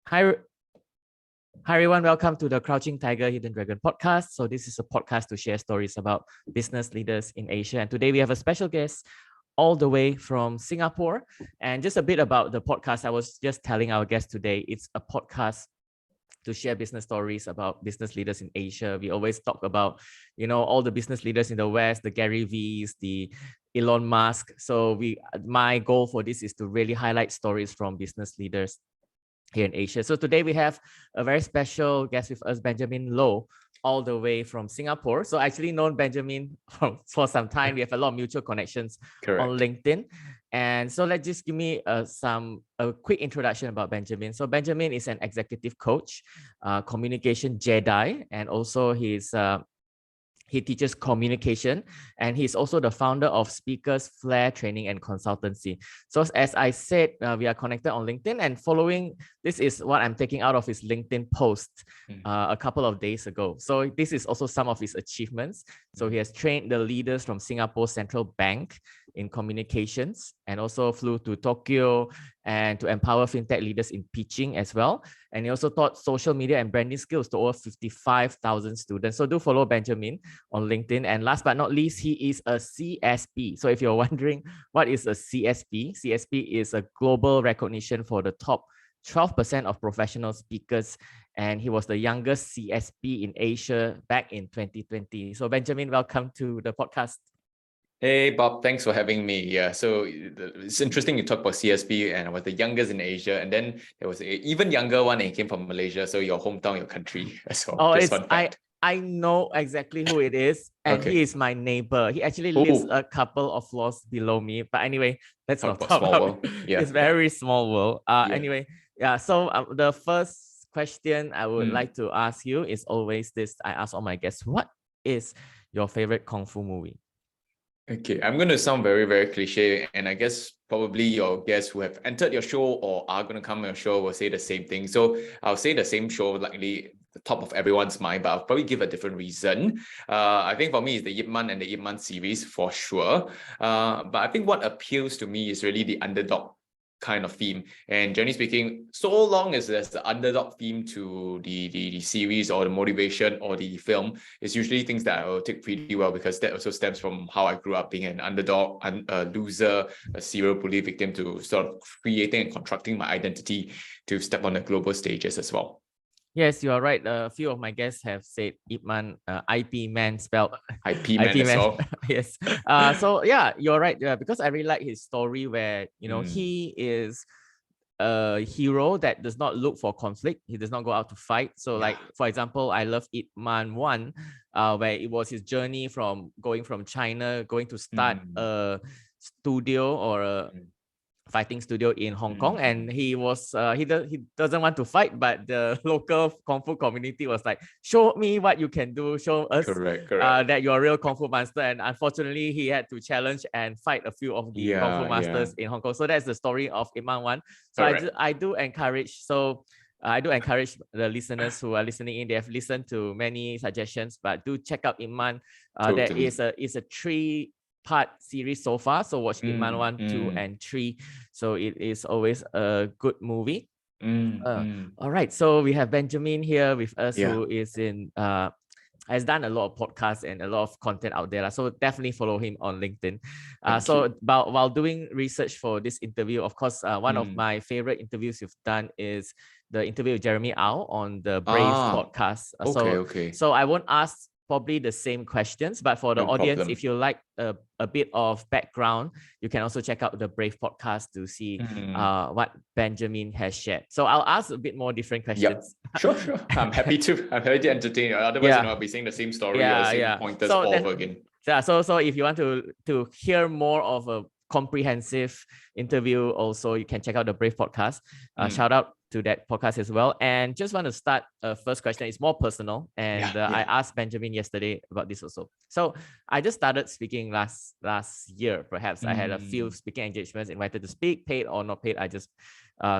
Hi, hi everyone. Welcome to the Crouching Tiger, Hidden Dragon podcast. So this is a podcast to share stories about business leaders in Asia. And today we have a special guest all the way from Singapore. And just a bit about the podcast. I was just telling our guest today, it's a podcast to share business stories about business leaders in Asia. We always talk about, all the business leaders in the West, the Gary V's, the Elon Musk. So my goal for this is to really highlight stories from business leaders here in Asia. So today we have a very special guest with us, Benjamin Loh, all the way from Singapore. So I actually known Benjamin for some time. We have a lot of mutual connections on LinkedIn. And so let's just give me a quick introduction about Benjamin. So Benjamin is an executive coach, communication Jedi, and also he teaches communication, and he's also the founder of Speakers Flair Training and Consultancy. So as I said, we are connected on LinkedIn, and following this is what I'm taking out of his LinkedIn post a couple of days ago. So this is also some of his achievements. So he has trained the leaders from Singapore Central Bank in communications, and also flew to Tokyo and to empower fintech leaders in pitching as well. And he also taught social media and branding skills to over 55,000 students. So do follow Benjamin on LinkedIn. And last but not least, he is a CSP. So if you're wondering what is a CSP, CSP is a global recognition for the top 12% of professional speakers. And he was the youngest CSP in Asia back in 2020. So Benjamin, welcome to the podcast. Hey, Bob, thanks for having me. Yeah, so it's interesting you talk about CSP, and I was the youngest in Asia, and then there was an even younger one, and he came from Malaysia, so your hometown, your country. So I know exactly who it is, and he is my neighbor. He actually lives a couple of floors below me. But anyway, let's not talk about yeah. It's very small world. Anyway, so the first question I would like to ask you is always this. I ask all my guests, what is your favorite Kung Fu movie? Okay, I'm going to sound very, very cliche, and I guess probably your guests who have entered your show or are going to come on your show will say the same thing. So I'll say the same show, likely the top of everyone's mind, but I'll probably give a different reason. I think for me, it's the Ip Man and the Ip Man series for sure. But I think what appeals to me is really the underdog kind of theme. And generally speaking, so long as there's the underdog theme to the series or the motivation or the film, it's usually things that I will take pretty well, because that also stems from how I grew up being an underdog, a loser, a serial bully victim, to sort of creating and constructing my identity to step on the global stages as well. Yes, you are right. A few of my guests have said Ip Man, IP Man spelled IP Man as well. Yes. So yeah, you're right. Yeah, because I really like his story where he is a hero that does not look for conflict. He does not go out to fight. So like, for example, I love Ip Man 1, where it was his journey from going from China, going to start a studio or a fighting studio in Hong Kong, and he doesn't want to fight, but the local Kung Fu community was like, show me what you can do, show us that you're a real Kung Fu master. And unfortunately, he had to challenge and fight a few of the Kung Fu masters in Hong Kong. So that's the story of Ip Man 1. So I do encourage the listeners who are listening in. They have listened to many suggestions, but do check out Ip Man. There is a 3-part series so far. So watch Ip Man 1, 2, and 3. So it is always a good movie. All right. So we have Benjamin here with us, who is has done a lot of podcasts and a lot of content out there. So definitely follow him on LinkedIn. While doing research for this interview, of course, one of my favorite interviews you've done is the interview with Jeremy Au on the Brave podcast. So I won't ask probably the same questions, but for the audience, if you like a bit of background, you can also check out the Brave podcast to see what Benjamin has shared. So I'll ask a bit more different questions. Sure. I'm happy to entertain you. Otherwise, I'll be saying the same story or same pointers over again. So if you want to hear more of a comprehensive interview, also you can check out the Brave podcast. Shout out to that podcast as well. And just want to start first question. It's more personal, and I asked Benjamin yesterday about this also. So I just started speaking last year, perhaps. I had a few speaking engagements, invited to speak, paid or not paid. I just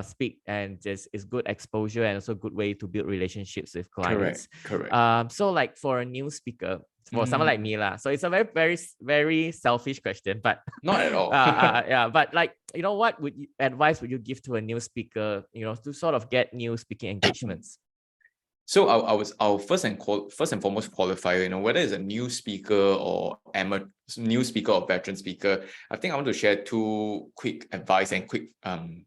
speak, and just it's good exposure and also good way to build relationships with clients. Correct. So like for a new speaker, for someone like me lah. So it's a very, very, very selfish question, but Not at all. yeah. But like, what advice would you give to a new speaker, to sort of get new speaking engagements? So I'll first and foremost qualify, whether it's a new speaker or new speaker or veteran speaker. I think I want to share two quick advice and quick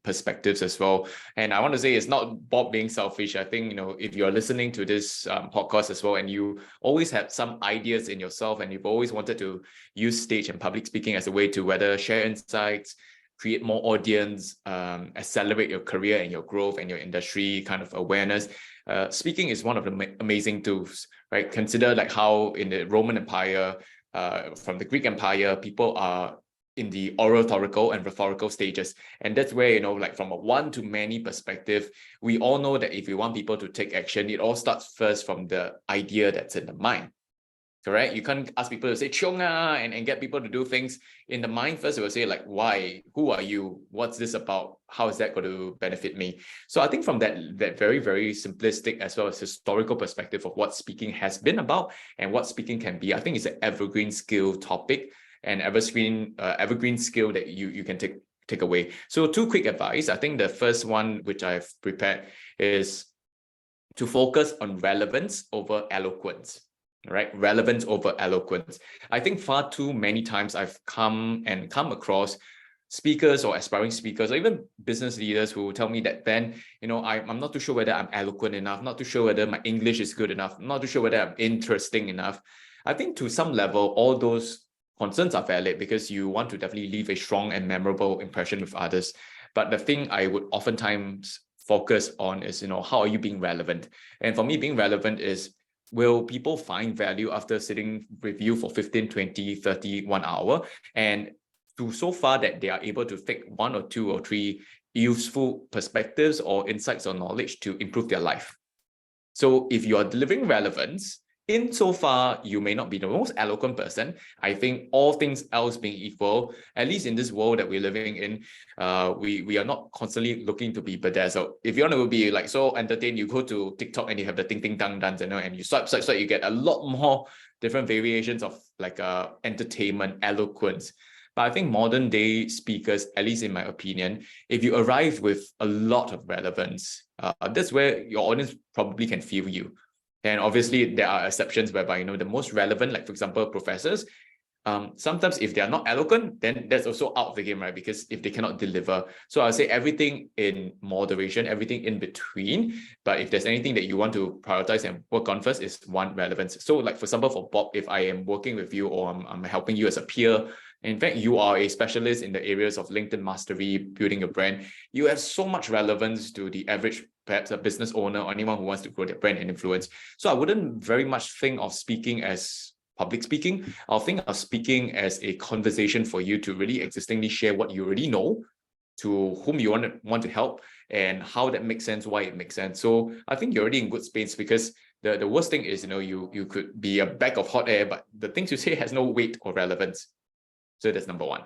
perspectives as well. And I want to say it's not Bob being selfish. I think, if you're listening to this podcast as well, and you always have some ideas in yourself, and you've always wanted to use stage and public speaking as a way to whether share insights, create more audience, accelerate your career and your growth and your industry kind of awareness. Speaking is one of the amazing tools, right? Consider like how in the Roman Empire, from the Greek Empire, people are in the oratorical and rhetorical stages. And that's where, like from a one to many perspective, we all know that if we want people to take action, it all starts first from the idea that's in the mind. Correct? You can't ask people to say "Chiong ah," and get people to do things in the mind first. They will say like, why? Who are you? What's this about? How is that going to benefit me? So I think from that very, very simplistic as well as historical perspective of what speaking has been about and what speaking can be, I think it's an evergreen skill topic and evergreen skill that you can take away. So two quick advice. I think the first one, which I've prepared, is to focus on relevance over eloquence. Right? Relevance over eloquence. I think far too many times I've come across speakers or aspiring speakers or even business leaders who tell me that, Ben, I'm not too sure whether I'm eloquent enough, not too sure whether my English is good enough, not too sure whether I'm interesting enough. I think to some level, all those concerns are valid because you want to definitely leave a strong and memorable impression with others. But the thing I would oftentimes focus on is, how are you being relevant? And for me, being relevant is, will people find value after sitting with you for 15, 20, 30, 1 hour? And to so far that they are able to take one or two or three useful perspectives or insights or knowledge to improve their life. So if you are delivering relevance, insofar you may not be the most eloquent person, I think all things else being equal, at least in this world that we're living in, we are not constantly looking to be bedazzled. If you want to be like so entertained, you go to TikTok and you have the ting ting dang dance, and you swipe, you get a lot more different variations of like entertainment, eloquence. But I think modern day speakers, at least in my opinion, if you arrive with a lot of relevance, that's where your audience probably can feel you. And obviously, there are exceptions whereby, the most relevant, like for example, professors, sometimes if they are not eloquent, then that's also out of the game, right? Because if they cannot deliver. So I'll say everything in moderation, everything in between. But if there's anything that you want to prioritize and work on first, is one, relevance. So like for example, for Bob, if I am working with you or I'm helping you as a peer, in fact, you are a specialist in the areas of LinkedIn mastery, building a brand, you have so much relevance to the average, perhaps a business owner or anyone who wants to grow their brand and influence. So I wouldn't very much think of speaking as public speaking. I'll think of speaking as a conversation for you to really existingly share what you already know, to whom you want to help, and how that makes sense, why it makes sense. So I think you're already in good space, because the worst thing is, you could be a bag of hot air, but the things you say has no weight or relevance. So that's number one.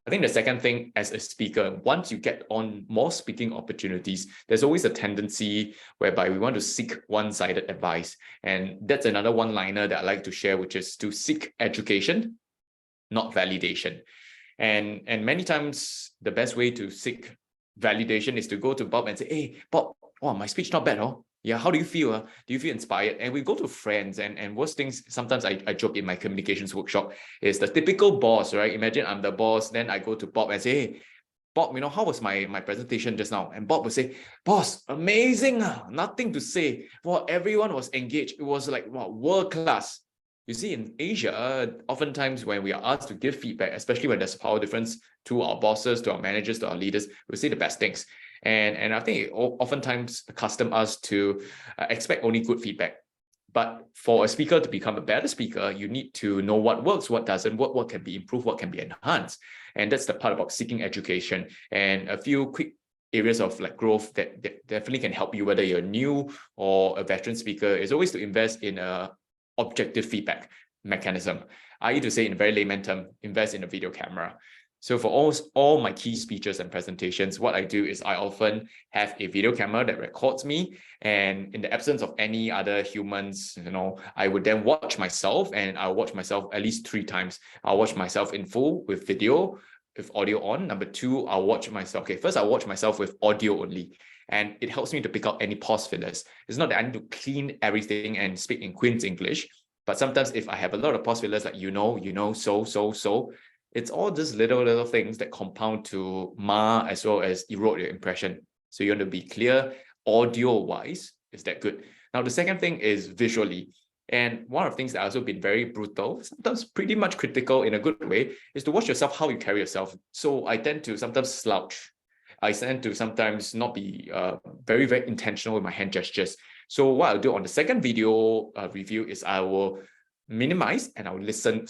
I think the second thing, as a speaker, once you get on more speaking opportunities, there's always a tendency whereby we want to seek one-sided advice. And that's another one-liner that I like to share, which is to seek education, not validation. And many times, the best way to seek validation is to go to Bob and say, hey, Bob, wow, my speech not bad, oh? Yeah, how do you feel? Do you feel inspired? And we go to friends, and worst things, sometimes I joke in my communications workshop, is the typical boss, right? Imagine I'm the boss, then I go to Bob and say, hey, Bob, how was my presentation just now? And Bob would say, boss, amazing, nothing to say. Well, everyone was engaged. It was like, wow, world class. You see, in Asia, oftentimes when we are asked to give feedback, especially when there's a power difference to our bosses, to our managers, to our leaders, we say the best things. And I think it oftentimes accustoms us to expect only good feedback. But for a speaker to become a better speaker, you need to know what works, what doesn't work, what can be improved, what can be enhanced. And that's the part about seeking education. And a few quick areas of like growth that definitely can help you, whether you're new or a veteran speaker, is always to invest in a objective feedback mechanism. I.e. to say, in a very layman term, invest in a video camera. So for all my key speeches and presentations, what I do is I often have a video camera that records me. And in the absence of any other humans, I would then watch myself, and I'll watch myself at least 3 times. I'll watch myself in full with video, with audio on. Number 2, I'll watch myself. Okay, first I'll watch myself with audio only. And it helps me to pick out any pause fillers. It's not that I need to clean everything and speak in Queen's English, but sometimes if I have a lot of pause fillers like so, it's all just little things that compound to mar as well as erode your impression. So you want to be clear, audio-wise, is that good? Now, the second thing is visually. And one of the things that I've also been very brutal, sometimes pretty much critical in a good way, is to watch yourself, how you carry yourself. So I tend to sometimes slouch. I tend to sometimes not be very, very intentional with my hand gestures. So what I'll do on the second video review is I will minimize and I'll listen.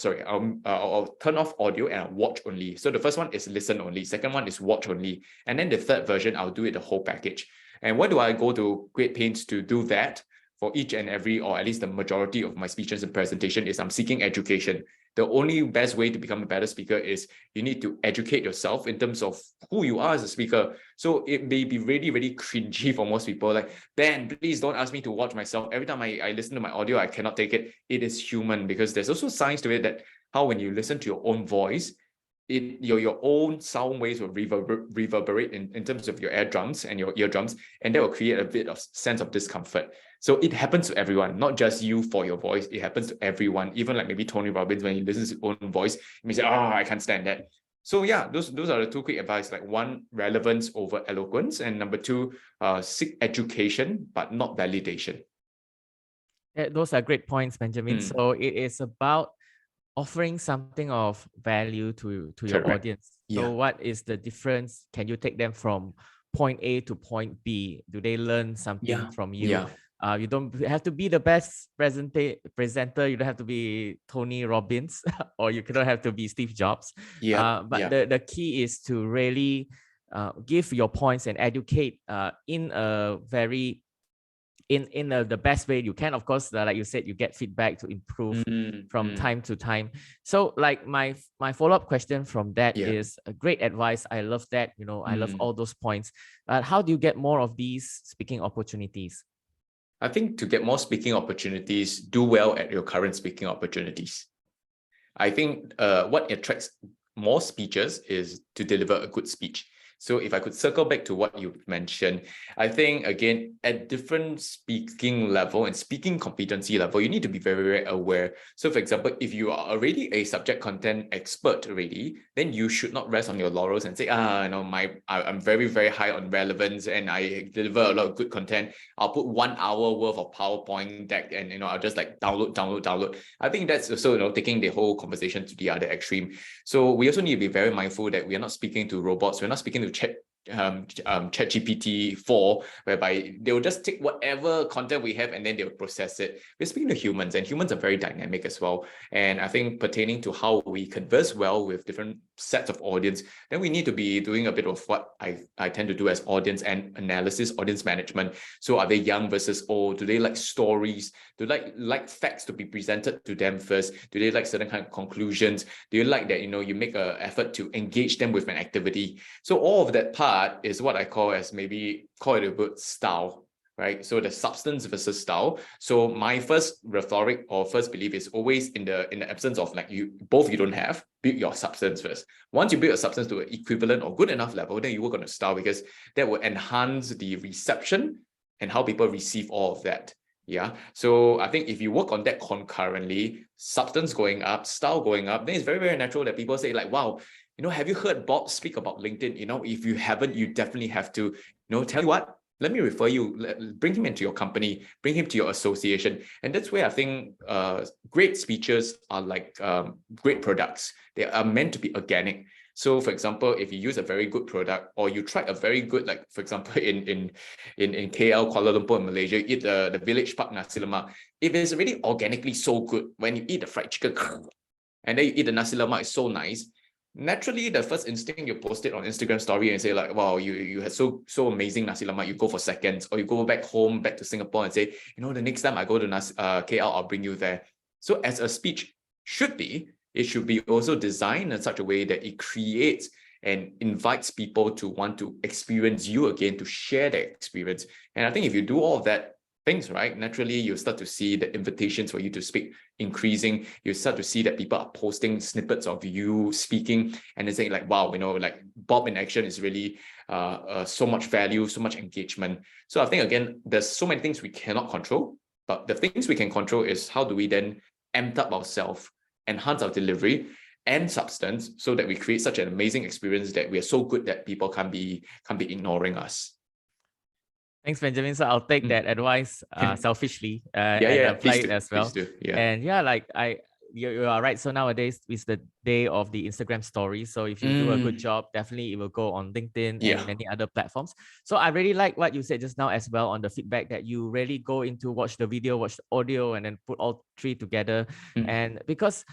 I'll turn off audio and I'll watch only. So the first one is listen only. Second one is watch only. And then the third version, I'll do it the whole package. And why do I go to great pains to do that? For each and every, or at least the majority of my speeches and presentation, is I'm seeking education. The only best way to become a better speaker is you need to educate yourself in terms of who you are as a speaker. So it may be really, really cringy for most people. Like, Ben, please don't ask me to watch myself. Every time I listen to my audio, I cannot take it. It is human, because there's also science to it that how when you listen to your own voice, your own sound waves will reverberate in terms of your eardrums and your eardrums, and that will create a bit of sense of discomfort. So it happens to everyone, not just you for your voice. It happens to everyone. Even like maybe Tony Robbins, when he listens to his own voice, he may say, I can't stand that. So yeah, those are the 2 quick advice. Like 1, relevance over eloquence, and number 2, seek education but not validation. Those are great points, Benjamin. So it is about offering something of value to your Correct. audience. Yeah. So what is the difference? Can you take them from point A to point B? Do they learn something from you? Yeah. You don't have to be the best presenter. You don't have to be Tony Robbins, or you don't have to be Steve Jobs. But the key is to really give your points and educate in a very the best way you can. Of course, like you said, you get feedback to improve from time to time. So like my follow-up question from that is a great advice. I love that. I love all those points. But how do you get more of these speaking opportunities? I think to get more speaking opportunities, do well at your current speaking opportunities. I think what attracts more speeches is to deliver a good speech. So if I could circle back to what you mentioned, I think, again, at different speaking level and speaking competency level, you need to be very, very aware. So for example, if you are already a subject content expert already, then you should not rest on your laurels and say, I'm very, very high on relevance and I deliver a lot of good content. I'll put 1 hour worth of PowerPoint deck and, I'll just like download. I think that's also, taking the whole conversation to the other extreme. So we also need to be very mindful that we are not speaking to robots. We're not speaking to ChatGPT 4, whereby they will just take whatever content we have and then they'll process it. We're speaking to humans, and humans are very dynamic as well. And I think pertaining to how we converse well with different sets of audience, then we need to be doing a bit of what I tend to do as audience and analysis, audience management. So are they young versus old? Do they like stories? Do they like facts to be presented to them first? Do they like certain kind of conclusions? Do you like that, you make an effort to engage them with an activity? So all of that part is what I call as maybe call it a good style, right? So the substance versus style. So my first rhetoric or first belief is always in the absence of like you don't have, build your substance first. Once you build your substance to an equivalent or good enough level, then you work on the style, because that will enhance the reception and how people receive all of that. Yeah. So I think if you work on that concurrently, substance going up, style going up, then it's very, very natural that people say like, wow, have you heard Bob speak about LinkedIn? If you haven't, you definitely have to, tell you what, let me refer you, bring him into your company, bring him to your association. And that's where I think great speeches are like great products. They are meant to be organic. So for example, if you use a very good product, or you try a very good, like for example, in KL, Kuala Lumpur, in Malaysia, you eat the Village Park nasi lemak. If it's already organically so good, when you eat the fried chicken and then you eat the nasi lemak, it's so nice. Naturally, the first instinct, you post it on Instagram story and say like, wow, you had so amazing nasi lemak, you go for seconds, or you go back to Singapore and say, the next time I go to KL, I'll bring you there. So as a speech should be, it should be also designed in such a way that it creates and invites people to want to experience you again, to share their experience. And I think if you do all of that things right, naturally you'll start to see the invitations for you to speak increasing. You start to see that people are posting snippets of you speaking and then saying like, wow, like Bob in action is really so much value, so much engagement. So I think, again, there's so many things we cannot control, but the things we can control is how do we then amp up ourselves, enhance our delivery and substance, so that we create such an amazing experience that we are so good that people can't be ignoring us. Thanks, Benjamin. So I'll take that advice selfishly and apply it as well. Please do. Yeah. And yeah, like you are right. So nowadays it's the day of the Instagram story. So if you do a good job, definitely it will go on LinkedIn and many other platforms. So I really like what you said just now as well on the feedback, that you really go into watch the video, watch the audio, and then put all three together. And because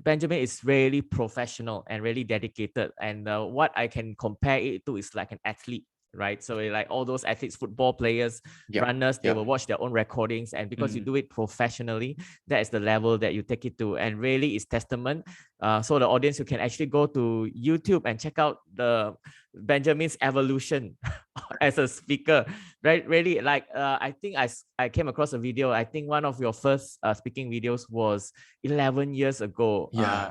Benjamin is really professional and really dedicated. And what I can compare it to is like an athlete. Right, so like all those athletes, football players, runners, they will watch their own recordings, and because you do it professionally, that is the level that you take it to, and really is testament. So the audience, you can actually go to YouTube and check out the Benjamin's evolution as a speaker. Right, really, like I think I came across a video. I think one of your first speaking videos was 11 years ago.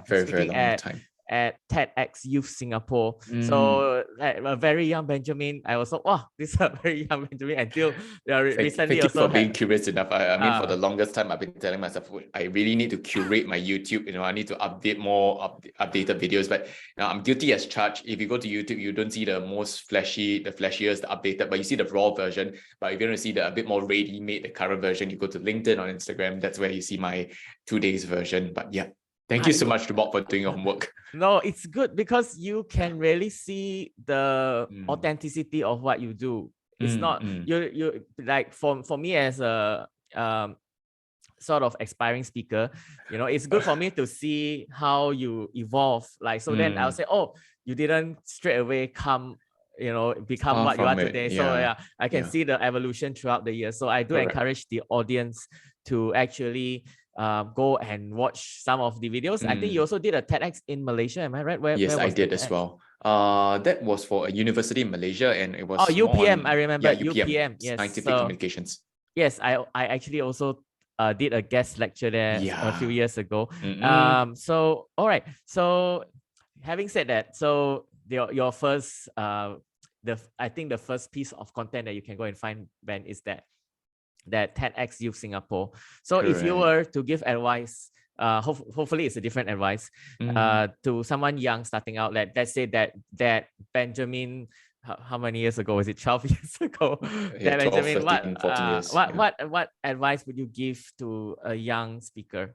Very long time. At TEDx Youth Singapore. So like a very young Benjamin, I was like, wow, this is a very young Benjamin until recently. Thank you for being curious enough. I mean, for the longest time, I've been telling myself, I really need to curate my YouTube. I need to update more updated videos, but I'm guilty as charged. If you go to YouTube, you don't see the most flashiest, the updated, but you see the raw version. But if you want to see the a bit more ready-made, the current version, you go to LinkedIn or Instagram. That's where you see my 2 days version. But yeah. Thank you so much to Bob for doing your homework. No, it's good because you can really see the authenticity of what you do. It's not you like for me as a sort of aspiring speaker, it's good for me to see how you evolve. Like, so then I'll say, oh, you didn't straight away become what you are today. So yeah, I can see the evolution throughout the years. So I do encourage the audience to actually go and watch some of the videos. I think you also did a TEDx in Malaysia, am I right? Yes, I did as well. That was for a university in Malaysia, and it was UPM. I remember UPM. Yes, scientific communications. Yes, I actually also did a guest lecture there a few years ago. So all right. So having said that, so your first I think the first piece of content that you can go and find, Ben, is that TEDx Youth Singapore. So if you were to give advice, hopefully it's a different advice to someone young starting out, let's say that Benjamin, how many years ago was it? 12 years ago. Yeah, 12, Benjamin, 13, 14 years. What advice would you give to a young speaker?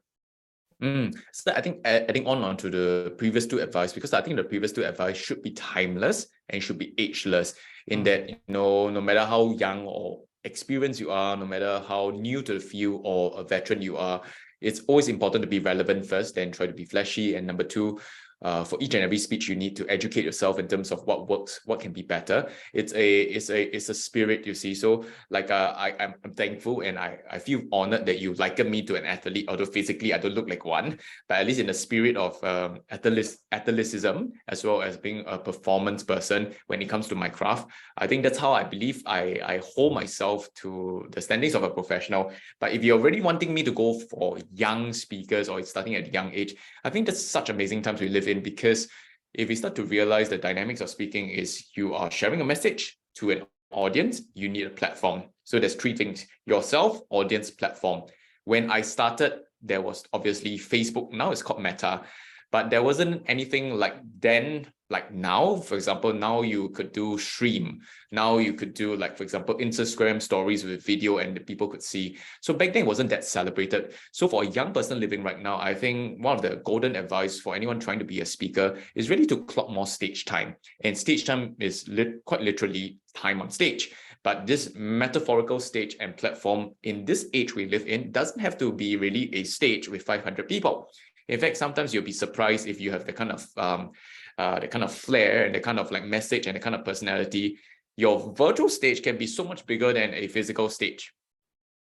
So I think adding on to the previous two advice, because I think the previous two advice should be timeless and should be ageless, in that no matter how young or experienced you are, no matter how new to the field or a veteran you are, it's always important to be relevant first, then try to be flashy. And number two, for each and every speech, you need to educate yourself in terms of what works, what can be better. It's a spirit, you see. So like I'm thankful and I feel honored that you liken me to an athlete, although physically I don't look like one, but at least in the spirit of athleticism, as well as being a performance person when it comes to my craft. I think that's how I believe I hold myself to the standings of a professional. But if you're already wanting me to go for young speakers or starting at a young age, I think that's such amazing times we live in, because if we start to realize the dynamics of speaking is you are sharing a message to an audience, you need a platform. So there's three things: yourself, audience, platform. When I started, there was obviously Facebook. Now it's called Meta, but there wasn't anything like then, like now. For example, now you could do stream. Now you could do, like, for example, Instagram stories with video and the people could see. So back then it wasn't that celebrated. So for a young person living right now, I think one of the golden advice for anyone trying to be a speaker is really to clock more stage time. And stage time is quite literally time on stage. But this metaphorical stage and platform in this age we live in doesn't have to be really a stage with 500 people. In fact, sometimes you'll be surprised if you have the kind of flair and the kind of like message and the kind of personality. Your virtual stage can be so much bigger than a physical stage.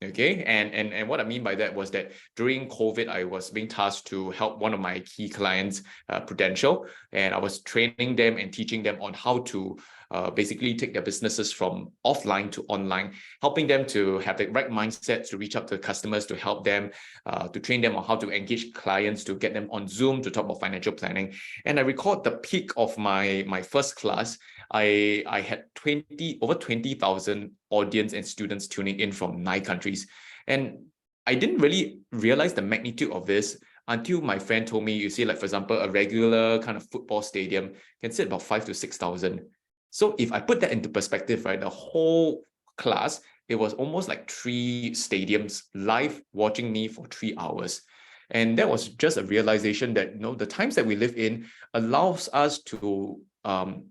Okay, and what I mean by that was that during COVID, I was being tasked to help one of my key clients, Prudential, and I was training them and teaching them on how to basically take their businesses from offline to online, helping them to have the right mindset to reach out to customers, to help them, to train them on how to engage clients, to get them on Zoom to talk about financial planning. And I recall the peak of my first class, I had over 20,000 audience and students tuning in from 9 countries. And I didn't really realize the magnitude of this until my friend told me, you see, like, for example, a regular kind of football stadium can sit about 5 to 6,000. So if I put that into perspective, right, the whole class, it was almost like 3 stadiums live watching me for 3 hours. And that was just a realization that, the times that we live in allows us to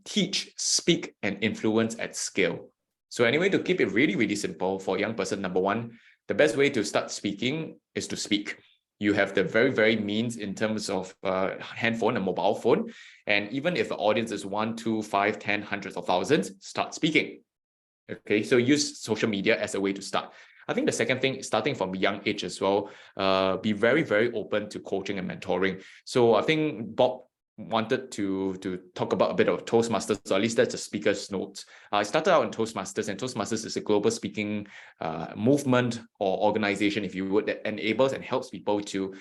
teach, speak, and influence at scale. So anyway, to keep it really, really simple for a young person, number one, the best way to start speaking is to speak. You have the very, very means in terms of handphone and mobile phone. And even if the audience is 1, 2, 5, 10, hundreds of thousands, start speaking. Okay, so use social media as a way to start. I think the second thing, starting from a young age as well, be very, very open to coaching and mentoring. So I think Bob wanted to talk about a bit of Toastmasters, or at least that's a speaker's notes. I started out in Toastmasters, and Toastmasters is a global speaking movement or organization, if you would, that enables and helps people to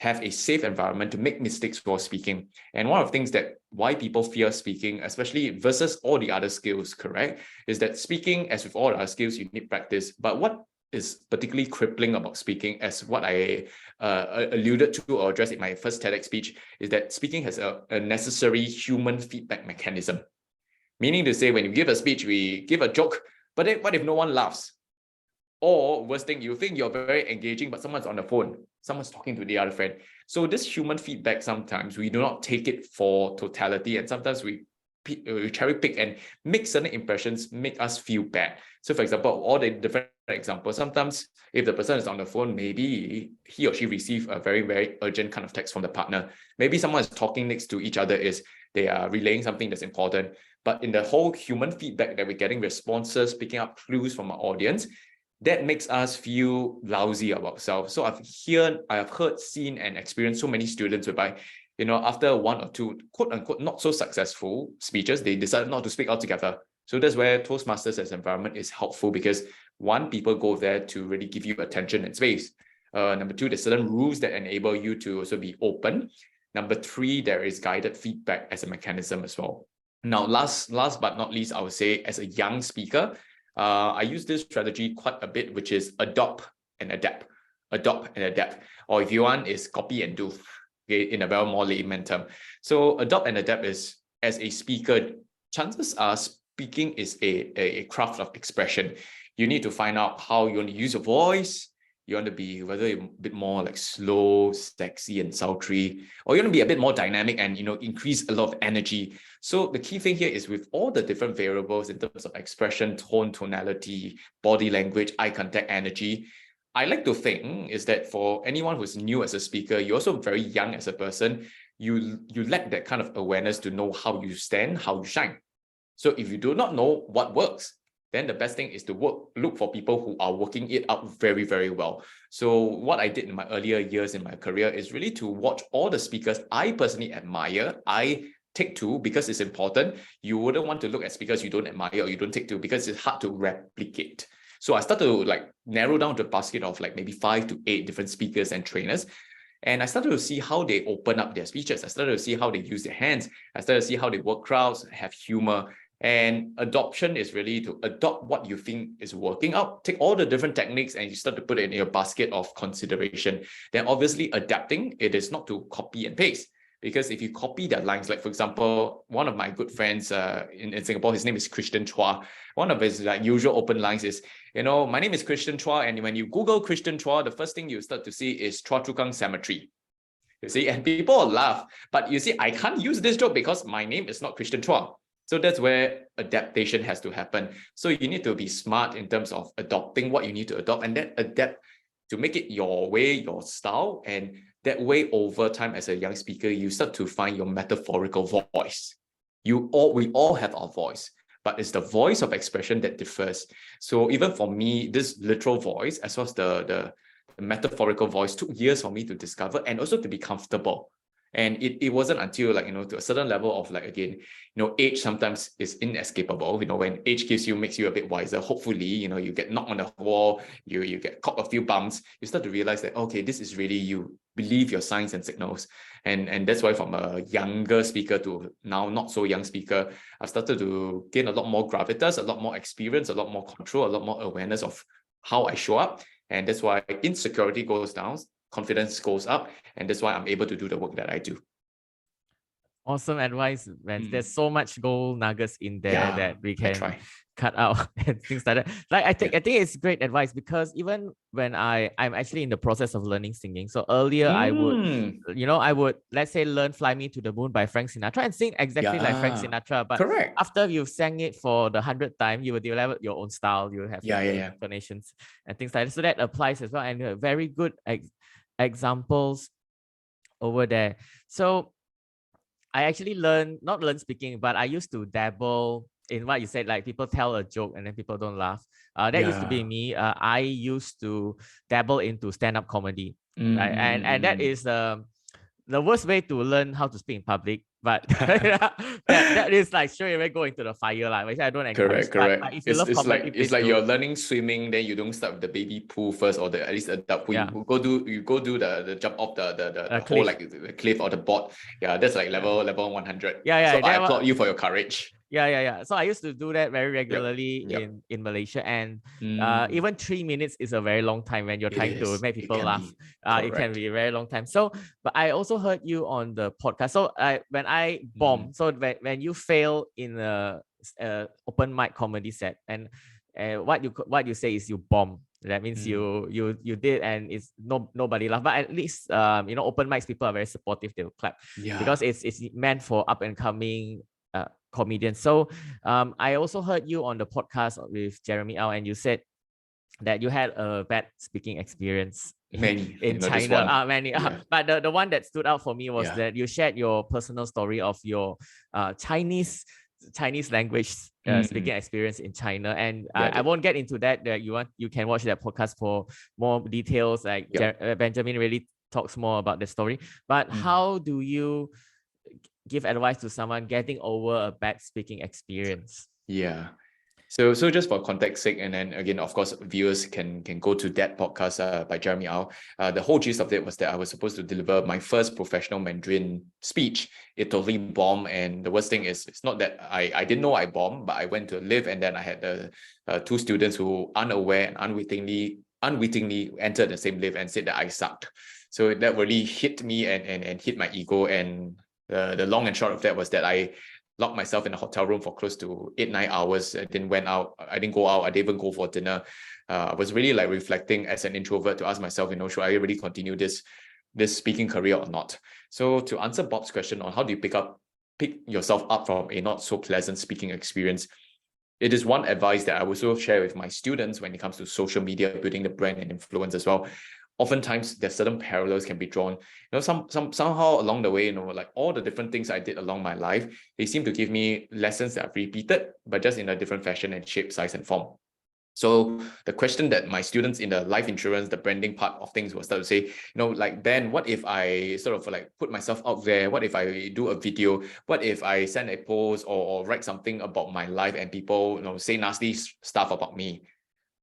have a safe environment to make mistakes while speaking. And one of the things that why people fear speaking, especially versus all the other skills, correct, is that speaking, as with all other skills, you need practice. But what is particularly crippling about speaking, as what I alluded to or addressed in my first TEDx speech, is that speaking has a necessary human feedback mechanism. Meaning to say, when you give a speech, we give a joke, but then what if no one laughs? Or worst thing, you think you're very engaging, but someone's on the phone, someone's talking to the other friend. So this human feedback, sometimes we do not take it for totality, and sometimes we cherry pick and make certain impressions make us feel bad. So for example, all the different examples, sometimes if the person is on the phone, maybe he or she receive a very, very urgent kind of text from the partner. Maybe someone is talking next to each other, they are relaying something that's important. But in the whole human feedback that we're getting, responses, picking up clues from our audience, that makes us feel lousy about ourselves. So I have heard, seen, and experienced so many students whereby, after 1 or 2 quote unquote not so successful speeches, they decided not to speak altogether. So that's where Toastmasters as an environment is helpful, because one, people go there to really give you attention and space. Number 2, there's certain rules that enable you to also be open. Number 3, there is guided feedback as a mechanism as well. Now, last but not least, I would say, as a young speaker, I use this strategy quite a bit, which is adopt and adapt. Adopt and adapt. Or if you want, is copy and do, okay, in a very more layman term. So adopt and adapt is, as a speaker, chances are speaking is a craft of expression. You need to find out how you want to use your voice. You want to be whether a bit more like slow, sexy, and sultry, or you want to be a bit more dynamic and increase a lot of energy. So the key thing here is, with all the different variables in terms of expression, tone, tonality, body language, eye contact, energy, I like to think is that for anyone who's new as a speaker, you're also very young as a person, you lack that kind of awareness to know how you stand, how you shine. So if you do not know what works, then the best thing is to look for people who are working it out very, very well. So what I did in my earlier years in my career is really to watch all the speakers I personally admire, I take to, because it's important. You wouldn't want to look at speakers you don't admire or you don't take to, because it's hard to replicate. So I started to narrow down to a basket of maybe 5 to 8 different speakers and trainers. And I started to see how they open up their speeches. I started to see how they use their hands. I started to see how they work crowds, have humor. And adoption is really to adopt what you think is working out. Take all the different techniques and you start to put it in your basket of consideration. Then obviously adapting, it is not to copy and paste. Because if you copy their lines, like for example, one of my good friends in Singapore, his name is Christian Chua. One of his usual open lines is, my name is Christian Chua, and when you Google Christian Chua, the first thing you start to see is Chua Chu Kang Cemetery. You see, and people will laugh. But you see, I can't use this joke because my name is not Christian Chua. So that's where adaptation has to happen. So you need to be smart in terms of adopting what you need to adopt, and then adapt to make it your way, your style. And that way, over time, as a young speaker, you start to find your metaphorical voice. We all have our voice, but it's the voice of expression that differs. So even for me, this literal voice, as well as the metaphorical voice, took years for me to discover and also to be comfortable. And it wasn't until to a certain level of again, age sometimes is inescapable. When age makes you a bit wiser, hopefully, you get knocked on the wall, you get caught a few bumps, you start to realize that, okay, this is really you believe your signs and signals. And that's why from a younger speaker to now not so young speaker, I've started to gain a lot more gravitas, a lot more experience, a lot more control, a lot more awareness of how I show up. And that's why insecurity goes down, confidence goes up, and that's why I'm able to do the work that I do. Awesome advice, man. There's so much gold nuggets in there that we can cut out and things like that. I think it's great advice, because even when I'm actually in the process of learning singing. So earlier I would let's say learn "Fly Me to the Moon" by Frank Sinatra and sing exactly like Frank Sinatra. But after you've sang it for the 100th time, you will develop your own style. You will have intonations and things like that. So that applies as well, and very good examples over there. So I actually not learn speaking, but I used to dabble in what you said, like people tell a joke and then people don't laugh. That used to be me. I used to dabble into stand-up comedy, right? And that is the worst way to learn how to speak in public. But that is like straight away go into the fire, which I don't encourage. Correct. But if you love comedy, it's like you're learning swimming, then you don't start with the baby pool first, or at least a duck pool. You go do the jump off the whole the cliff or the board. Yeah, that's like level 100. So I applaud you for your courage. Yeah. So I used to do that very regularly in Malaysia, and even 3 minutes is a very long time when you're trying to make people laugh. It can be a very long time. So, but I also heard you on the podcast. So when I bomb, so when you fail in a open mic comedy set, and what you say is you bomb. That means you did, and it's nobody laugh. But at least open mics people are very supportive. They'll clap because it's meant for up and coming comedians. So I also heard you on the podcast with Jeremy Au, and you said that you had a bad speaking experience in China. But the one that stood out for me was that you shared your personal story of your Chinese language speaking experience in China, and I won't get into that. You can watch that podcast for more details. Benjamin really talks more about the story. But how do you give advice to someone getting over a bad speaking experience? So just for context sake, and then again, of course, viewers can go to that podcast by Jeremy Au. The whole gist of it was that I was supposed to deliver my first professional Mandarin speech. It totally bombed, and the worst thing is, it's not that I didn't know I bombed, but I went to a live, and then I had the two students who unaware and unwittingly entered the same live and said that I sucked. So that really hit me and hit my ego. And the long and short of that was that I locked myself in a hotel room for close to 8-9 hours. I didn't go out. I didn't even go for dinner. I was really reflecting as an introvert to ask myself, should I really continue this speaking career or not? So to answer Bob's question on how do you pick yourself up from a not so pleasant speaking experience, it is one advice that I also share with my students when it comes to social media, building the brand and influence as well. Oftentimes there's certain parallels can be drawn. Somehow along the way, all the different things I did along my life, they seem to give me lessons that I've repeated, but just in a different fashion and shape, size, and form. So the question that my students in the life insurance, the branding part of things will start to say, Ben, what if I sort of put myself out there? What if I do a video? What if I send a post or write something about my life and people, say nasty stuff about me?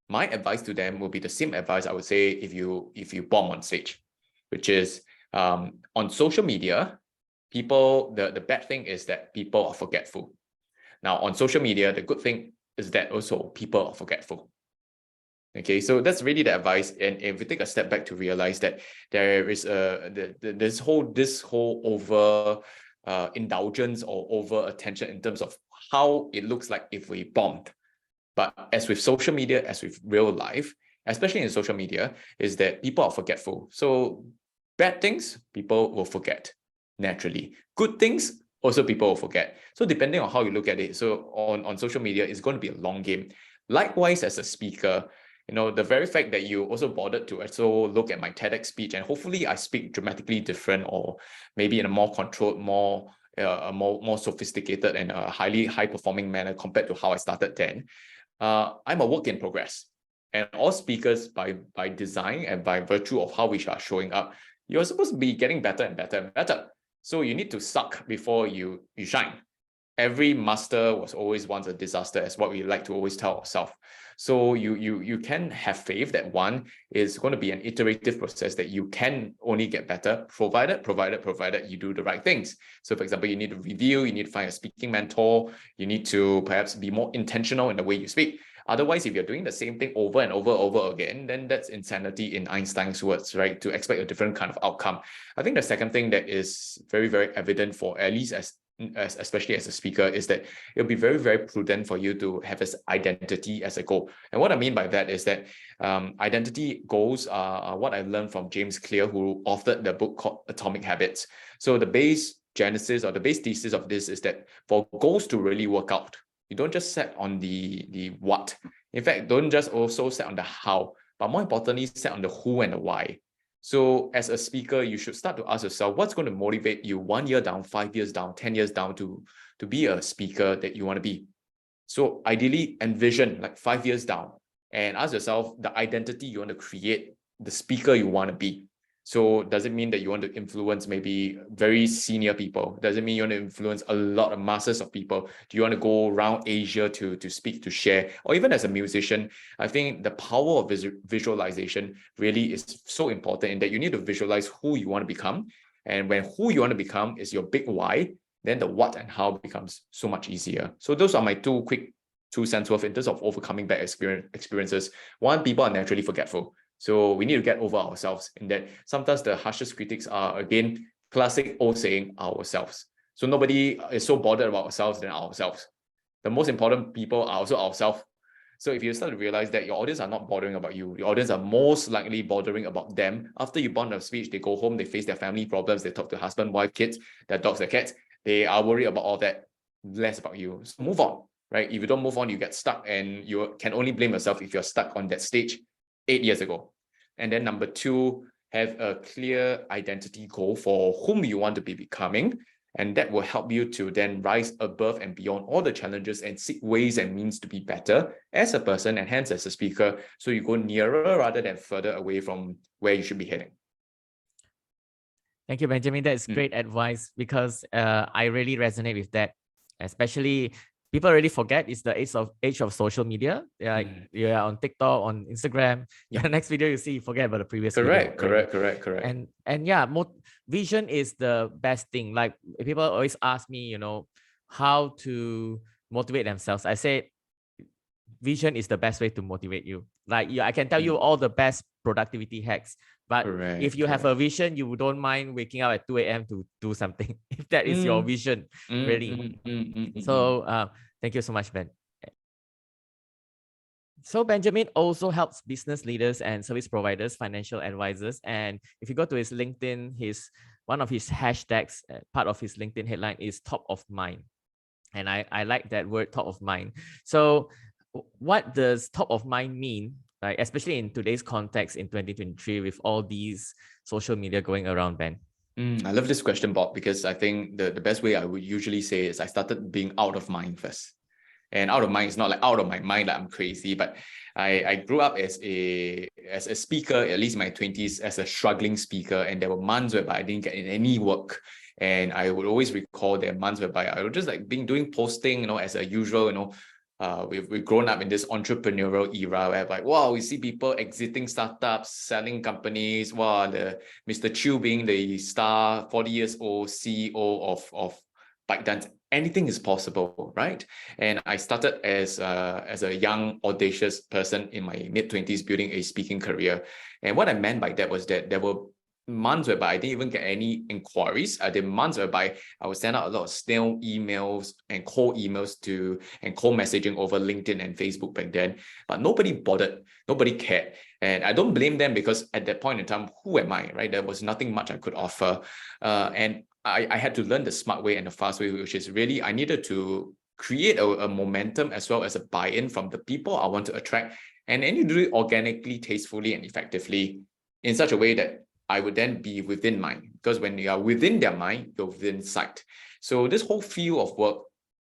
My advice to them will be the same advice I would say if you bomb on stage, which is on social media, people, the bad thing is that people are forgetful. Now on social media, the good thing is that also people are forgetful. Okay, so that's really the advice. And if we take a step back to realize that there is this whole over indulgence or over attention in terms of how it looks like if we bombed. But as with social media, as with real life, especially in social media, is that people are forgetful. So bad things, people will forget naturally. Good things, also people will forget. So depending on how you look at it, so on social media, it's going to be a long game. Likewise, as a speaker, the very fact that you also bothered to also look at my TEDx speech, and hopefully I speak dramatically different, or maybe in a more controlled, more a more sophisticated and a high performing manner compared to how I started then. I'm a work in progress. And all speakers, by design and by virtue of how we are showing up, you're supposed to be getting better and better and better. So you need to suck before you shine. Every master was always once a disaster, as what we like to always tell ourselves. So you can have faith that one is going to be an iterative process, that you can only get better, provided you do the right things. So for example, you need to review, you need to find a speaking mentor, you need to perhaps be more intentional in the way you speak. Otherwise, if you're doing the same thing over and over again, then that's insanity in Einstein's words, right? To expect a different kind of outcome. I think the second thing that is very, very evident for at least especially as a speaker, is that it'll be very, very prudent for you to have this identity as a goal. And what I mean by that is that identity goals are what I learned from James Clear, who authored the book called Atomic Habits. So the base genesis or the base thesis of this is that for goals to really work out, you don't just set on the what. In fact, don't just also set on the how, but more importantly, set on the who and the why. So as a speaker, you should start to ask yourself, what's going to motivate you 1 year down, 5 years down, 10 years down to be a speaker that you want to be? So ideally envision like 5 years down and ask yourself the identity you want to create, the speaker you want to be. So does it mean that you want to influence maybe very senior people? Does it mean you want to influence a lot of masses of people? Do you want to go around Asia to speak, to share? Or even as a musician, I think the power of visualization really is so important, in that you need to visualize who you want to become. And when who you want to become is your big why, then the what and how becomes so much easier. So those are my two cents worth in terms of overcoming bad experiences. One, people are naturally forgetful. So we need to get over ourselves, in that sometimes the harshest critics are, again, classic old saying, ourselves. So nobody is so bothered about ourselves than ourselves. The most important people are also ourselves. So if you start to realize that your audience are not bothering about you, your audience are most likely bothering about them. After you bound a speech, they go home, they face their family problems, they talk to husband, wife, kids, their dogs, their cats. They are worried about all that, less about you. So move on, right? If you don't move on, you get stuck, and you can only blame yourself if you're stuck on that stage 8 years ago. And then number two, have a clear identity goal for whom you want to be becoming. And that will help you to then rise above and beyond all the challenges and seek ways and means to be better as a person and hence as a speaker. So you go nearer rather than further away from where you should be heading. Thank you, Benjamin. That's great advice, because I really resonate with that. Especially, people really forget it's the age of social media. You're on TikTok, on Instagram. Yeah. The next video you see, you forget about the previous video. Correct. And yeah, vision is the best thing. Like, people always ask me, how to motivate themselves. I say, vision is the best way to motivate you. Like, I can tell you all the best productivity hacks, but if you have a vision, you don't mind waking up at 2 a.m. to do something. If that is your vision, really. So thank you so much, Ben. So Benjamin also helps business leaders and service providers, financial advisors. And if you go to his LinkedIn, one of his hashtags, part of his LinkedIn headline is top of mind. And I like that word, top of mind. So what does top of mind mean, right? Especially in today's context in 2023 with all these social media going around, Ben? I love this question, Bob, because I think the best way I would usually say is I started being out of mind first. And out of mind is not like out of my mind, like I'm crazy, but I grew up as a speaker, at least in my 20s, as a struggling speaker. And there were months whereby I didn't get in any work. And I would always recall there months whereby I was just like doing posting, as a usual, we've grown up in this entrepreneurial era where like, wow, we see people exiting startups, selling companies. Wow, the Mr. Chew being the star 40 years old CEO of ByteDance. Anything is possible, right? And I started as a young, audacious person in my mid-20s building a speaking career. And what I meant by that was that there were months whereby I didn't even get any inquiries. There were months whereby I would send out a lot of snail emails and cold emails and cold messaging over LinkedIn and Facebook back then. But nobody bothered, nobody cared. And I don't blame them, because at that point in time, who am I, right? There was nothing much I could offer. And I had to learn the smart way and the fast way, which is really I needed to create a momentum as well as a buy-in from the people I want to attract. And then you do it organically, tastefully, and effectively in such a way that I would then be within mind. Because when you are within their mind, you're within sight. So this whole field of work,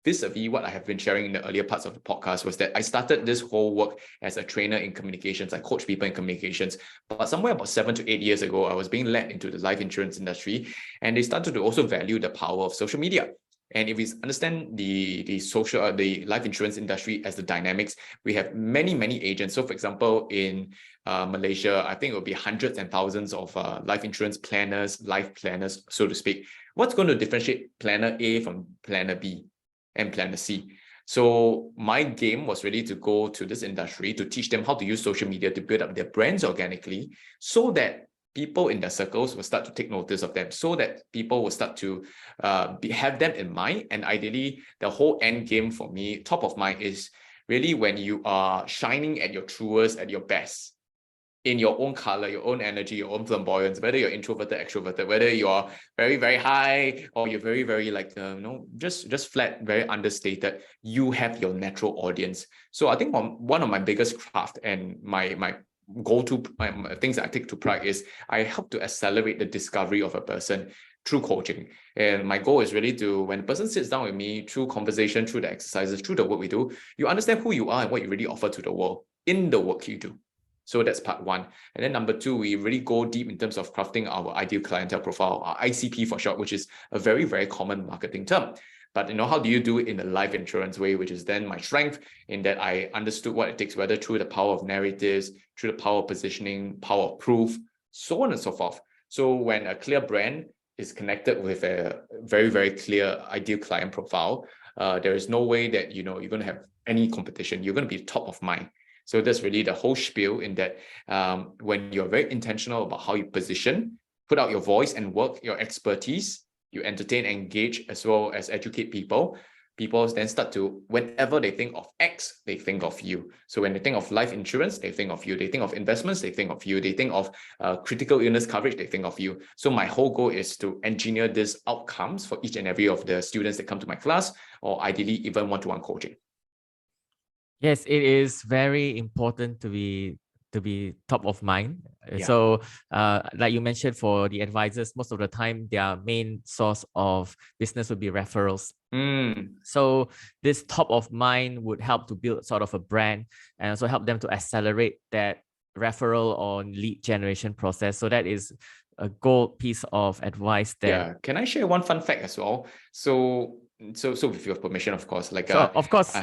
vis-a-vis what I have been sharing in the earlier parts of the podcast, was that I started this whole work as a trainer in communications. I coach people in communications. But somewhere about 7 to 8 years ago, I was being led into the life insurance industry, and they started to also value the power of social media. And if we understand the life insurance industry as the dynamics, we have many agents. So for example, in Malaysia, I think it will be hundreds and thousands of life insurance planners, life planners, so to speak. What's going to differentiate planner A from planner B and planner C? So my game was really to go to this industry to teach them how to use social media to build up their brands organically, so that people in their circles will start to take notice of them, so that people will start to have them in mind. And ideally, the whole end game for me, top of mind, is really when you are shining at your truest, at your best, in your own color, your own energy, your own flamboyance, whether you're introverted, extroverted, whether you're very high or you're very like just flat, very understated, you have your natural audience. So I think one of my biggest craft and my go-to things that I take to pride is I help to accelerate the discovery of a person through coaching. And my goal is really to, when a person sits down with me, through conversation, through the exercises, through the work we do, you understand who you are and what you really offer to the world in the work you do. So that's part one. And then number two, we really go deep in terms of crafting our ideal clientele profile, our ICP for short, which is a very common marketing term. But how do you do it in the life insurance way, which is then my strength, in that I understood what it takes, whether through the power of narratives, through the power of positioning, power of proof, so on and so forth. So when a clear brand is connected with a very clear ideal client profile, there is no way that you're going to have any competition. You're going to be top of mind. So that's really the whole spiel, in that when you're very intentional about how you position, put out your voice and work, your expertise, you entertain, engage, as well as educate people. People then start to, whenever they think of X, they think of you. So when they think of life insurance, they think of you. They think of investments, they think of you. They think of critical illness coverage, they think of you. So my whole goal is to engineer these outcomes for each and every of the students that come to my class, or ideally even one-to-one coaching. Yes, it is very important to be top of mind. Yeah. So like you mentioned, for the advisors, most of the time their main source of business would be referrals. So this top of mind would help to build sort of a brand, and also help them to accelerate that referral or lead generation process. So that is a gold piece of advice there. Yeah. Can I share one fun fact as well? So with your permission, of course, like of course,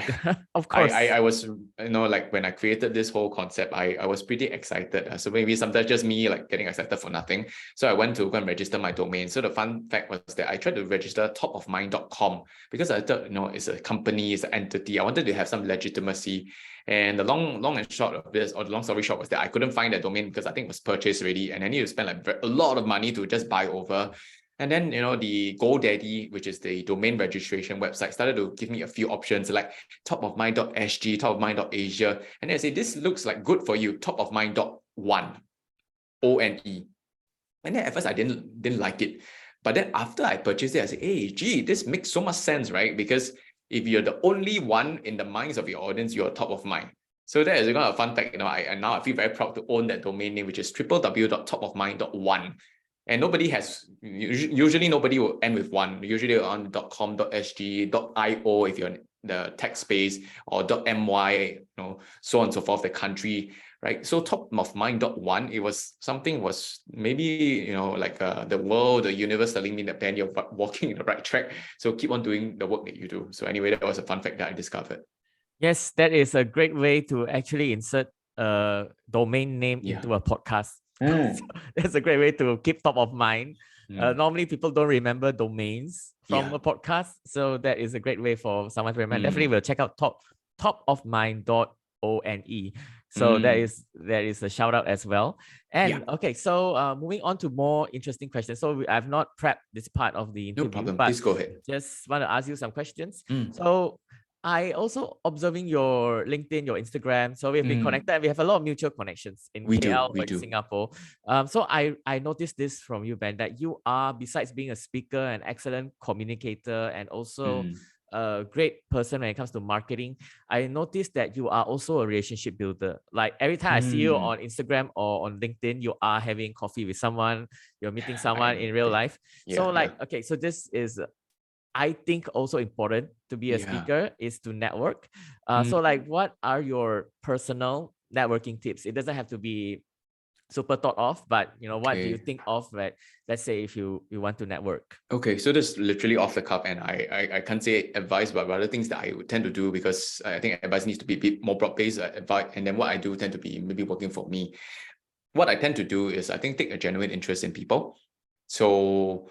of course. I was, like when I created this whole concept, I was pretty excited. So maybe sometimes just me like getting excited for nothing. So I went to go and register my domain. So the fun fact was that I tried to register topofmind.com, because I thought, it's a company, it's an entity. I wanted to have some legitimacy. And the long and short of this, or the long story short, was that I couldn't find that domain because I think it was purchased already, and I need to spend like a lot of money to just buy over. And then, the GoDaddy, which is the domain registration website, started to give me a few options like topofmind.sg, topofmind.asia. And then I say, this looks like good for you, topofmind.one, O-N-E. And then at first I didn't like it. But then after I purchased it, I said, hey, gee, this makes so much sense, right? Because if you're the only one in the minds of your audience, you're top of mind. So that is a fun fact. Now I feel very proud to own that domain name, which is www.topofmind.one. And usually nobody will end with one. Usually on .com, .sg, .io if you're in the tech space, or .my, so on and so forth, the country, right? So top of mind.one, it was maybe, like the world, the universe telling me that, Ben, you're walking in the right track. So keep on doing the work that you do. So anyway, that was a fun fact that I discovered. Yes, that is a great way to actually insert a domain name into a podcast. So that's a great way to keep top of mind. Normally, people don't remember domains from a podcast, so that is a great way for someone to remember. Definitely, we'll check out topofmind.one. So that is a shout out as well. And okay, so moving on to more interesting questions. So I've not prepped this part of the interview, no problem. but please go ahead. Just want to ask you some questions. So I also observing your LinkedIn, your Instagram. So we've been connected, and we have a lot of mutual connections in KL or in Singapore. So I noticed this from you, Ben, that you are, besides being a speaker, an excellent communicator, and also a great person when it comes to marketing. I noticed that you are also a relationship builder. Like every time I see you on Instagram or on LinkedIn, you are having coffee with someone, you're meeting someone in real life. So okay, so this is I think also important to be a Yeah. speaker is to network. Mm. So like, what are your personal networking tips? It doesn't have to be super thought of, but what do you Okay. think of, like, let's say if you want to network? Okay, so this is literally off the cuff, and I can't say advice, but rather things that I would tend to do, because I think advice needs to be a bit more broad-based advice, and then what I do tend to be maybe working for me. What I tend to do is, I think, take a genuine interest in people. So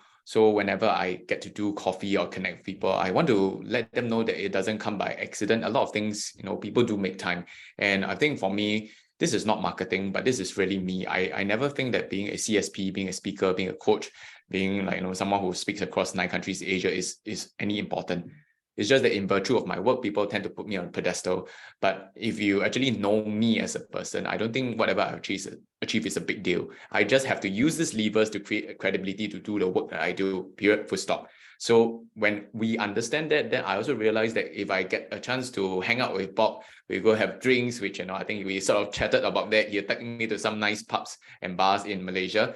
whenever I get to do coffee or connect with people, I want to let them know that it doesn't come by accident. A lot of things, people do make time. And I think for me, this is not marketing, but this is really me. I never think that being a CSP, being a speaker, being a coach, being like, someone who speaks across 9 countries in Asia is any important. It's just that in virtue of my work, people tend to put me on a pedestal. But if you actually know me as a person, I don't think whatever I achieve is a big deal. I just have to use these levers to create credibility to do the work that I do, period, full stop. So when we understand that, then I also realize that if I get a chance to hang out with Bob, we go have drinks, which, I think we sort of chatted about that. He took me to some nice pubs and bars in Malaysia.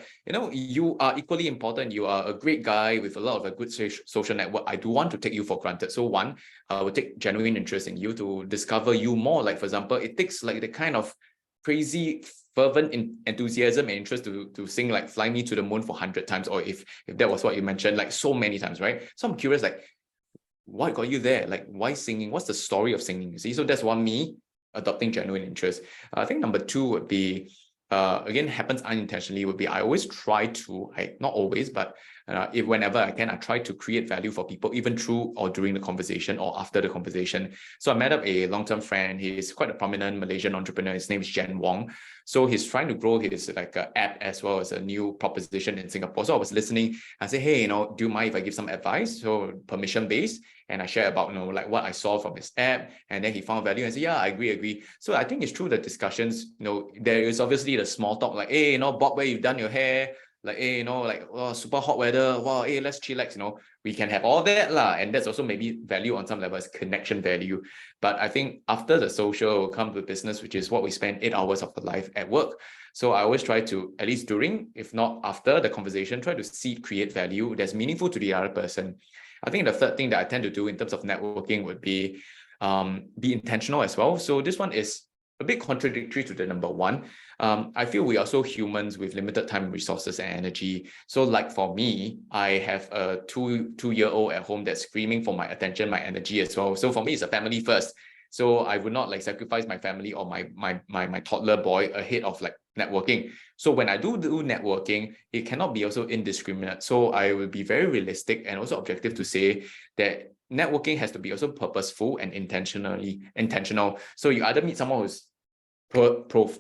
You are equally important. You are a great guy with a lot of a good social network. I do want to take you for granted. So one, I will take genuine interest in you to discover you more. Like, for example, it takes like the kind of crazy fervent enthusiasm and interest to sing like Fly Me to the Moon for 100 times, or if that was what you mentioned, like so many times, right? So I'm curious, like, what got you there? Like, why singing? What's the story of singing? You see, so that's one, me adopting genuine interest. I think number two would be, again, happens unintentionally, would be I always try to, not always, but if whenever I can, I try to create value for people, even through or during the conversation or after the conversation. So I met up a long-term friend. He's quite a prominent Malaysian entrepreneur. His name is Jen Wong. So he's trying to grow his like app as well as a new proposition in Singapore. So I was listening. I said, hey, do you mind if I give some advice? So permission-based. And I share about, like what I saw from his app. And then he found value and said, yeah, I agree. So I think it's through the discussions, there is obviously the small talk, like, hey, Bob, where you've done your hair? Like, hey, like, oh, super hot weather. Wow, hey, let's chillax, we can have all that lah. And that's also maybe value on some levels, connection value. But I think after the social will come to business, which is what we spend 8 hours of the life at work. So I always try to, at least during, if not after the conversation, try to create value that's meaningful to the other person. I think the third thing that I tend to do in terms of networking would be intentional as well. So this one is a bit contradictory to the number one. I feel we are also humans with limited time, resources, and energy. So like for me, I have a two-year-old at home that's screaming for my attention, my energy as well. So for me, it's a family first. So I would not like sacrifice my family or my toddler boy ahead of like networking. So when I do networking, it cannot be also indiscriminate. So I will be very realistic and also objective to say that networking has to be also purposeful and intentional. So you either meet someone who's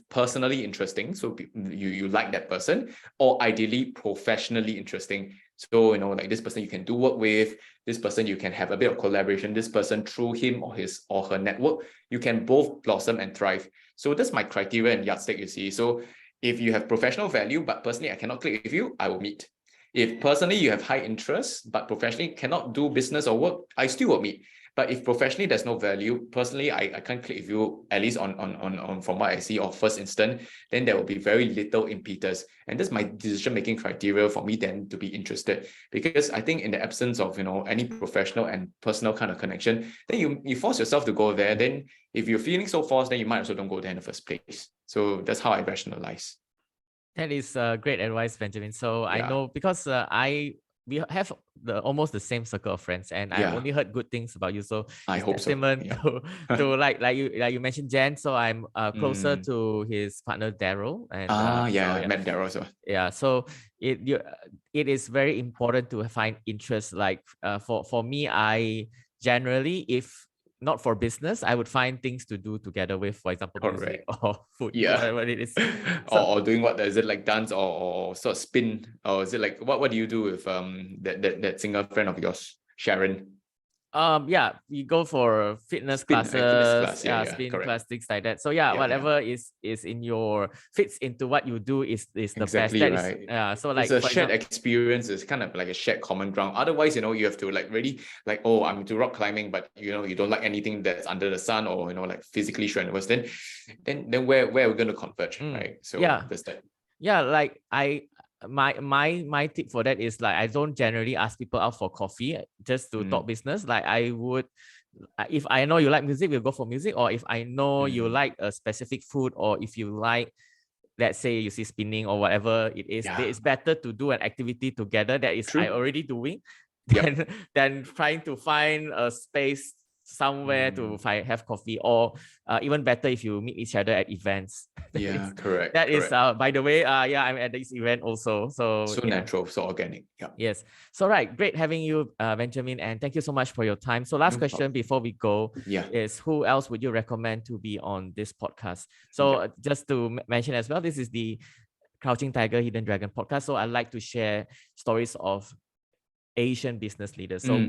personally interesting, so you like that person, or ideally professionally interesting. So like this person you can do work with, this person you can have a bit of collaboration, this person through him or his or her network, you can both blossom and thrive. So that's my criteria and yardstick, you see. So if you have professional value, but personally I cannot click with you, I will meet. If personally you have high interest, but professionally cannot do business or work, I still will meet. But if professionally there's no value, personally I can't click with you, at least on from what I see of first instant, then there will be very little impetus. And that's my decision-making criteria for me then to be interested. Because I think in the absence of any professional and personal kind of connection, then you force yourself to go there. Then if you're feeling so forced, then you might also don't go there in the first place. So that's how I rationalize. That is great advice, Benjamin. So I Yeah. know, because we have almost the same circle of friends, and I've Yeah. only heard good things about you. So I it's hope so. testament Yeah. to like you mentioned Jen. So I'm closer to his partner Daryl, and I met Daryl also. yeah. So it is very important to find interest. Like for me, I generally, if not for business, I would find things to do together with, for example, music or food, whatever it is. or doing what, is it like dance or sort of spin, or is it like what do you do with that singer friend of yours, Sharon? Yeah, we go for fitness classes, fitness class. Yeah, spin correct. class, things like that. So yeah, whatever is in your fits into what you do is the best. That right. is so it's like a for shared example, experience. It's kind of like a shared common ground. Otherwise, you have to like really like, oh, I'm into rock climbing, but you don't like anything that's under the sun, or like physically strenuous. Then where are we going to converge, right? So yeah, that's that. yeah. Like my tip for that is like I don't generally ask people out for coffee just to talk business. Like I would, if I know you like music, we'll go for music. Or if I know you like a specific food, or if you like, let's say you see spinning or whatever it is, it's better to do an activity together that is I already doing than trying to find a space somewhere to have coffee, or even better if you meet each other at events. Yeah, correct. That is correct. by the way, yeah, I'm at this event also. So So natural, so organic. Yeah. Yes. So right, great having you, Benjamin, and thank you so much for your time. So last No question problem. before we go Yeah. is, who else would you recommend to be on this podcast? So just to mention as well, this is the Crouching Tiger, Hidden Dragon podcast. So I like to share stories of Asian business leaders. So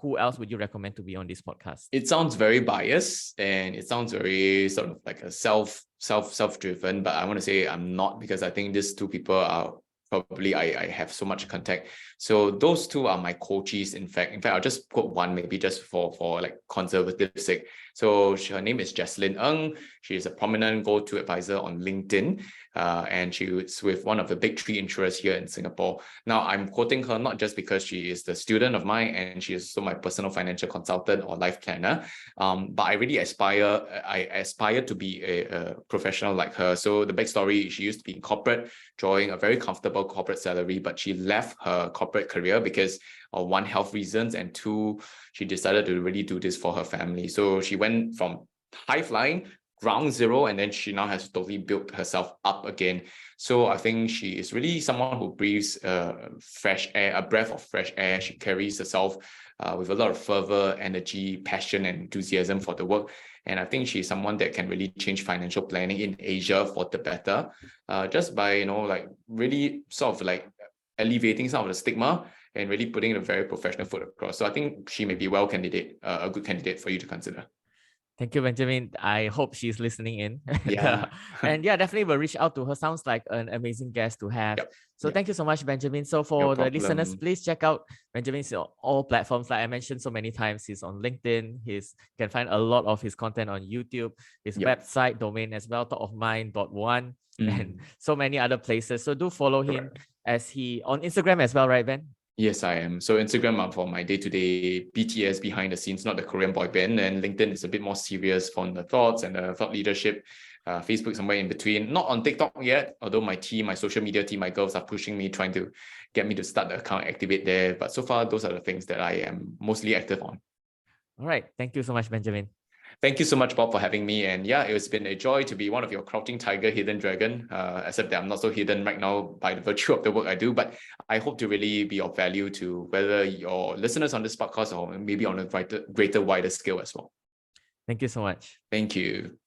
who else would you recommend to be on this podcast? It sounds very biased and it sounds very sort of like a self-driven, but I want to say I'm not, because I think these two people are probably I have so much contact. So those two are my coaches. In fact, I'll just quote one, maybe just for like conservative sake. So her name is Jesslyn Ng. She is a prominent go-to advisor on LinkedIn, and she's with one of the big three insurers here in Singapore. Now, I'm quoting her not just because she is the student of mine and she is also my personal financial consultant or life planner, but I really aspire to be a professional like her. So the backstory: she used to be in corporate, drawing a very comfortable corporate salary, but she left her corporate career because of one, health reasons, and two, she decided to really do this for her family. So she went from high flying, ground zero, and then she now has totally built herself up again. So I think she is really someone who breathes fresh air, a breath of fresh air. She carries herself with a lot of fervor, energy, passion, and enthusiasm for the work. And I think she's someone that can really change financial planning in Asia for the better, just by, like really sort of like alleviating some of the stigma and really putting a very professional foot across. So I think she may be a good candidate for you to consider. Thank you, Benjamin. I hope she's listening in. Yeah. And yeah, definitely we'll reach out to her. Sounds like an amazing guest to have. Yep. So thank you so much, Benjamin. So for the listeners, please check out Benjamin's on all platforms. Like I mentioned so many times, he's on LinkedIn. You can find a lot of his content on YouTube, his website domain as well, topofmind.one, and so many other places. So do follow him as he on Instagram as well, right, Ben? Yes, I am. So Instagram, I'm for my day-to-day BTS, behind the scenes, not the Korean boy band. And LinkedIn is a bit more serious for the thoughts and the thought leadership. Facebook somewhere in between. Not on TikTok yet, although my social media team, my girls are pushing me, trying to get me to start the account, activate there. But so far, those are the things that I am mostly active on. All right. Thank you so much, Benjamin. Thank you so much, Bob, for having me. And yeah, it's been a joy to be one of your Crouching Tiger, Hidden Dragon, except that I'm not so hidden right now by the virtue of the work I do. But I hope to really be of value to whether your listeners on this podcast or maybe on a greater, wider scale as well. Thank you so much. Thank you.